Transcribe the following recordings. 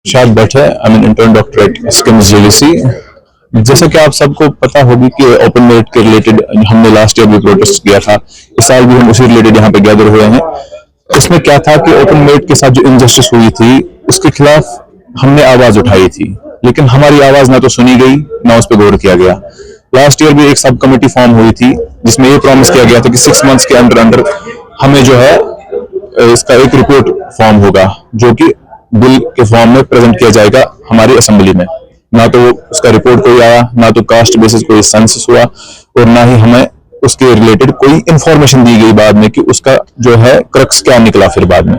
शायद बैठे I mean intern doctor at schemes JVC. जैसा कि आप सबको पता होगी कि ओपन मेरिट के रिलेटेड हमने लास्ट ईयर भी प्रोटेस्ट किया था, इस साल भी हम उसी रिलेटेड यहाँ पे गैदर हुए हैं। इसमें क्या था कि ओपन मेरिट के साथ जो इनजस्टिस हुई थी उसके खिलाफ हमने आवाज उठाई थी, लेकिन हमारी आवाज ना तो सुनी गई ना उस पर गौर किया गया। लास्ट ईयर भी एक सब कमेटी फॉर्म हुई थी जिसमें ये प्रॉमिस किया गया था कि 6 मंथ्स के अंदर हमें जो है इसका एक रिपोर्ट फॉर्म होगा जो कि बिल के फॉर्म में प्रेजेंट किया जाएगा हमारी असेंबली में। ना तो उसका रिपोर्ट कोई आया, ना तो कास्ट बेसिस कोई सेंसस हुआ, और ना ही हमें उसके रिलेटेड कोई इंफॉर्मेशन दी गई बाद में कि उसका जो है क्रक्स क्या निकला। फिर बाद में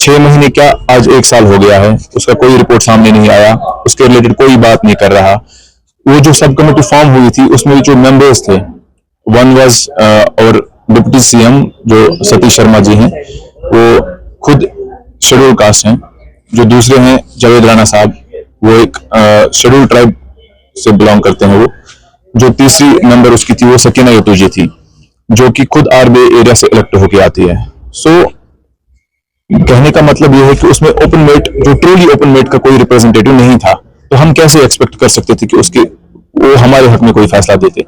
6 महीने क्या आज 1 साल हो गया है, उसका कोई रिपोर्ट सामने नहीं आया, उसके रिलेटेड कोई बात नहीं कर रहा। वो जो सब कमेटी फॉर्म हुई थी उसमें जो मेंबर्स थे, वन वाज और डिप्टी सीएम जो सतीश शर्मा जी हैं, वो खुद शेड्यूल कास्ट हैं। जो दूसरे हैं जावेद राणा साहब, वो एक शेड्यूल ट्राइब से बिलोंग करते हैं। वो जो तीसरी मेंबर उसकी थी वो सकीना यतूजी थी, जो कि खुद आरबीआई एरिया से इलेक्ट होकर आती है। सो कहने का मतलब ये है कि उसमें ओपन मेरिट, जो ट्रूली ओपन मेरिट का कोई रिप्रेजेंटेटिव नहीं था, तो हम कैसे एक्सपेक्ट कर सकते थे कि वो हमारे हक में कोई फैसला देते।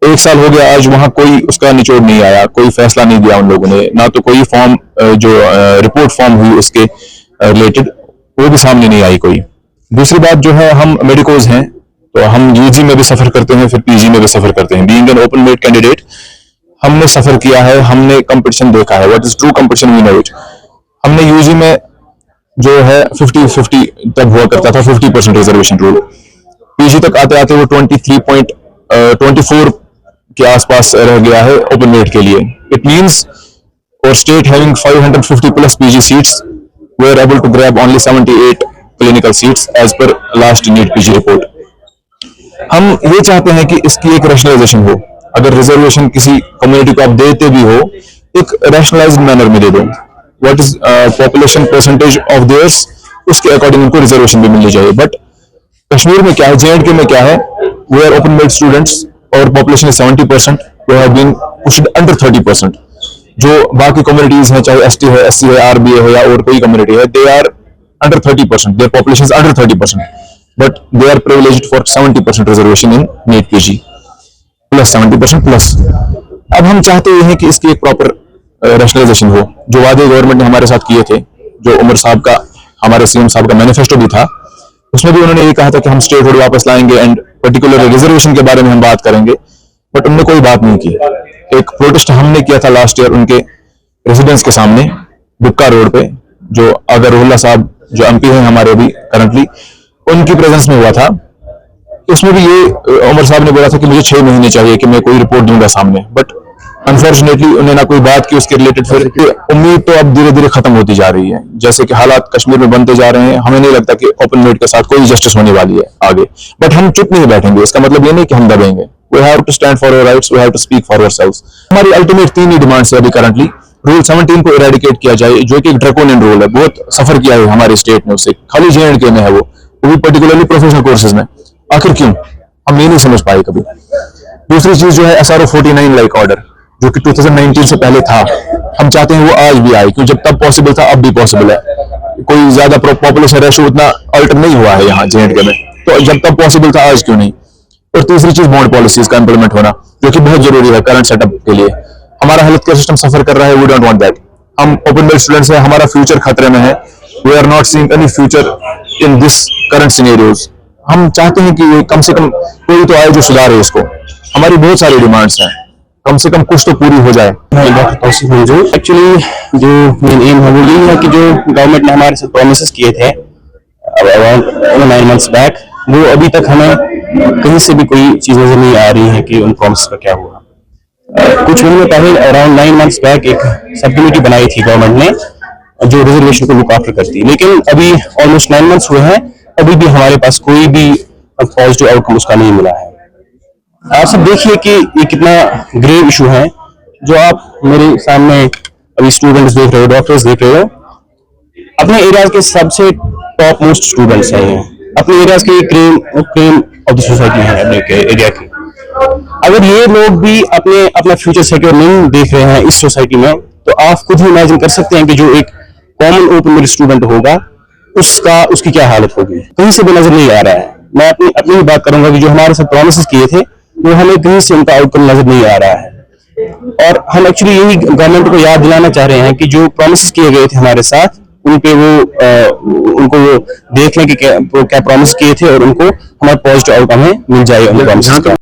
1 साल हो गया, आज वहां कोई उसका निचोड़ नहीं आया, कोई फैसला नहीं दिया उन लोगों ने, ना तो कोई फॉर्म जो रिपोर्ट फॉर्म हुई उसके रिलेटेड वो भी सामने नहीं आई कोई। दूसरी बात जो है, हम मेडिकोज हैं तो हम यूजी में भी सफर करते हैं, फिर पीजी में भी सफर करते हैं। Being an open merit candidate हमने सफर किया है, हमने कंपटीशन देखा है, what is true competition we know it. हमने यूजी में जो है 50-50 तब हुआ करता था, 50% रिजर्वेशन रूल। पीजी तक आते आते वो 23.24 के आसपास रह गया है ओपन मेरिट के लिए। इट मींस और state having 550 plus PG seats were able to grab only 78 clinical seats as per last NEET PG report. हम ये चाहते हैं कि इसकी एक रैशनलाइजेशन हो। अगर रिजर्वेशन किसी कम्युनिटी को आप देते भी हो, एक रैशनलाइज्ड मैनर में दे दो। What is population percentage of theirs, उसके अकॉर्डिंग उनको रिजर्वेशन भी मिलनी चाहिए। बट कश्मीर में क्या है, जेएंडके में क्या है, वेयर ओपन मेरिट स्टूडेंट्स और population is 70%, they have been pushed under 30%। जो बाकी कम्युनिटीज हैं, चाहे एसटी है, एससी है, आरबीए है या और कोई कम्युनिटी है, they are under 30%, their population is under 30%, but they are privileged for 70% reservation in NEET PG plus 70% plus. अब हम चाहते हैं कि इसकी एक प्रॉपर रैशनलाइजेशन हो। जो वादे गवर्नमेंट ने हमारे साथ किए थे, जो उमर साहब का, हमारे सीएम साहब का मैनिफेस्टो भी था, उसमें भी उन्होंने ये कहा था कि हम स्टेटहुड वापस लाएंगे एंड पर्टिकुलर रिजर्वेशन के बारे में हम बात करेंगे, बट उन्होंने कोई बात नहीं की। एक प्रोटेस्ट हमने किया था लास्ट ईयर उनके रेजिडेंस के सामने बुक्का रोड पे, जो अगरुल्ला साहब जो एमपी हैं हमारे अभी करंटली, उनकी प्रेजेंस में हुआ था। उसमें भी ये उमर साहब ने बोला था कि मुझे 6 महीने चाहिए कि मैं कोई रिपोर्ट दूंगा सामने, बट अनफॉर्चुनेटली उन्होंने ना कोई बात की उसके रिलेटेड। फिर उम्मीद तो अब धीरे धीरे खत्म होती जा रही है, जैसे कि हालात कश्मीर में बनते जा रहे हैं। हमें नहीं लगता कि ओपन मेरिट के साथ कोई जस्टिस होने वाली है आगे, बट हम चुप नहीं बैठेंगे। इसका मतलब ये नहीं कि हम दबेंगे। We have to stand for our rights, we have to speak for ourselves. हमारी अल्टीमेट 3 ही डिमांड्स है अभी करंटली। रूल 17 को इरेडिकेट किया जाए, जो कि एक ड्रैकोनियन रूल है, बहुत सफर किया है हमारे स्टेट ने उससे, खाली जेएंडके में है वो भी पर्टिकुलरली प्रोफेशनल कोर्सेज में। आखिर क्यों, हम ये नहीं समझ पाए कभी। दूसरी चीज जो है SRO 49 लाइक ऑर्डर, जो कि 2019 से पहले था, हम चाहते हैं वो आज भी आए, क्योंकि जब तब पॉसिबल था अब भी पॉसिबल है। कोई ज्यादा पॉपुलेशन रेशो उतना अल्टर नहीं हुआ है यहाँ जेएंडके में, तो जब तब पॉसिबल था आज क्यों नहीं। और तीसरी चीज बॉन्ड पॉलिसीज का इंप्लीमेंट होना, जो कि बहुत जरूरी है करंट सेटअप के लिए। हमारा हेल्थ केयर सिस्टम सफर कर रहा है, वी डोंट वांट दैट। हम ओपन मेरिट स्टूडेंट्स हैं, हमारा फ्यूचर खतरे में है। We are not seeing any future in this current scenarios. हम चाहते हैं कि कम से कम कोई तो आए जो सुधारे इसको। हमारी बहुत सारी डिमांड्स हैं, कम से कम कुछ तो पूरी हो जाए। डॉक्टर तौसीफ मंजूर। एक्चुअली जो मेन एम है वो यही है कि जो गवर्नमेंट ने हमारे साथ प्रोमिस किए थे अराउंड 9 मंथ्स बैक, वो अभी तक हमें कहीं से भी कोई चीज नजर नहीं आ रही है कि उन प्रॉमिस का क्या हुआ। कुछ महीने पहले अराउंड 9 मंथ्स बैक एक सब कमेटी बनाई थी गवर्नमेंट ने जो रिजर्वेशन को लुक आफ्टर करती है, लेकिन अभी ऑलमोस्ट 9 मंथ्स हुए हैं, अभी भी हमारे पास कोई भी पॉजिटिव आउटकम उसका नहीं मिला है। आप सब देखिए कि ये कितना ग्रेव इशू है। जो आप मेरे सामने अभी स्टूडेंट्स देख रहे हो, डॉक्टर्स देख रहे हो, अपने एरिया के सबसे टॉप मोस्ट स्टूडेंट्स हैं, अपने एरिया के क्रीम ऑफ द सोसाइटी है अपने एरिया के। अगर ये लोग भी अपना फ्यूचर सिक्योर नहीं देख रहे हैं इस सोसाइटी में, तो आप खुद ही इमेजिन कर सकते हैं कि जो एक कॉमन ओपन मेरिट स्टूडेंट होगा उसकी क्या हालत होगी, कहीं से भी नजर नहीं आ रहा है। मैं अपनी ही बात करूंगा कि जो हमारे साथ प्रॉमिसेस किए थे वो हमें कहीं से उनका आउटकम नजर नहीं आ रहा है। और हम एक्चुअली यही गवर्नमेंट को याद दिलाना चाह रहे हैं कि जो प्रॉमिसेस किए गए थे हमारे साथ, उन पे उनको वो देख लें कि क्या प्रॉमिस किए थे और उनको हमारा पॉजिटिव आउटकम है मिल जाए उन प्रॉमिसेस का।